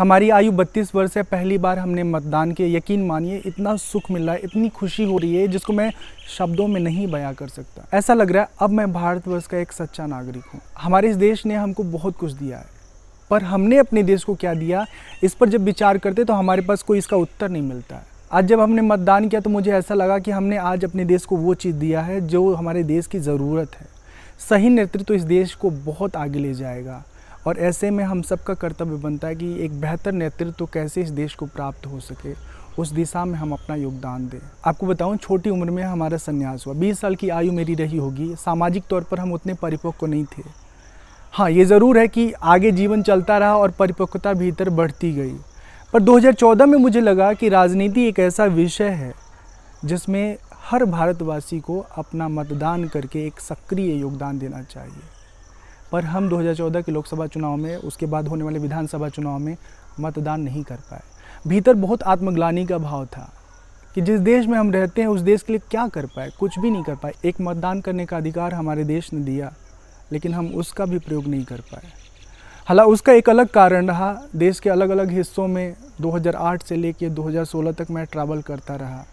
हमारी आयु 32 वर्ष है, पहली बार हमने मतदान किया। यकीन मानिए इतना सुख मिल रहा है, इतनी खुशी हो रही है जिसको मैं शब्दों में नहीं बयां कर सकता। ऐसा लग रहा है अब मैं भारतवर्ष का एक सच्चा नागरिक हूँ। हमारे इस देश ने हमको बहुत कुछ दिया है, पर हमने अपने देश को क्या दिया, इस पर जब विचार करते तो हमारे पास कोई इसका उत्तर नहीं मिलता है। आज जब हमने मतदान किया तो मुझे ऐसा लगा कि हमने आज अपने देश को वो चीज़ दिया है जो हमारे देश की ज़रूरत है। सही नेतृत्व तो इस देश को बहुत आगे ले जाएगा, और ऐसे में हम सबका कर्तव्य बनता है कि एक बेहतर नेतृत्व कैसे इस देश को प्राप्त हो सके, उस दिशा में हम अपना योगदान दें। आपको बताऊं, छोटी उम्र में हमारा संन्यास हुआ। 20 साल की आयु मेरी रही होगी। सामाजिक तौर पर हम उतने परिपक्व नहीं थे। हाँ, ये ज़रूर है कि आगे जीवन चलता रहा और परिपक्वता भीतर बढ़ती गई। पर 2014 में मुझे लगा कि राजनीति एक ऐसा विषय है जिसमें हर भारतवासी को अपना मतदान करके एक सक्रिय योगदान देना चाहिए। पर हम 2014 के लोकसभा चुनाव में, उसके बाद होने वाले विधानसभा चुनाव में मतदान नहीं कर पाए। भीतर बहुत आत्मग्लानि का भाव था कि जिस देश में हम रहते हैं उस देश के लिए क्या कर पाए, कुछ भी नहीं कर पाए। एक मतदान करने का अधिकार हमारे देश ने दिया, लेकिन हम उसका भी प्रयोग नहीं कर पाए। हालांकि उसका एक अलग कारण रहा। देश के अलग अलग हिस्सों में 2008 से लेकर 2016 तक मैं ट्रैवल करता रहा,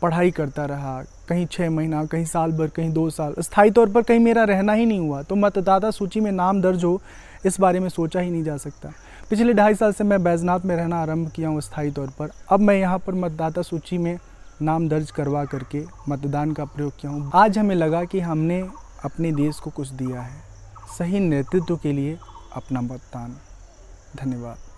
पढ़ाई करता रहा, कहीं 6 महीना, कहीं साल भर, कहीं 2 साल। स्थायी तौर पर कहीं मेरा रहना ही नहीं हुआ, तो मतदाता सूची में नाम दर्ज हो इस बारे में सोचा ही नहीं जा सकता। पिछले 2.5 साल से मैं बैजनाथ में रहना आरंभ किया हूँ स्थायी तौर पर। अब मैं यहाँ पर मतदाता सूची में नाम दर्ज करवा करके मतदान का प्रयोग किया हूँ। आज हमें लगा कि हमने अपने देश को कुछ दिया है। सही नेतृत्व के लिए अपना मतदान। धन्यवाद।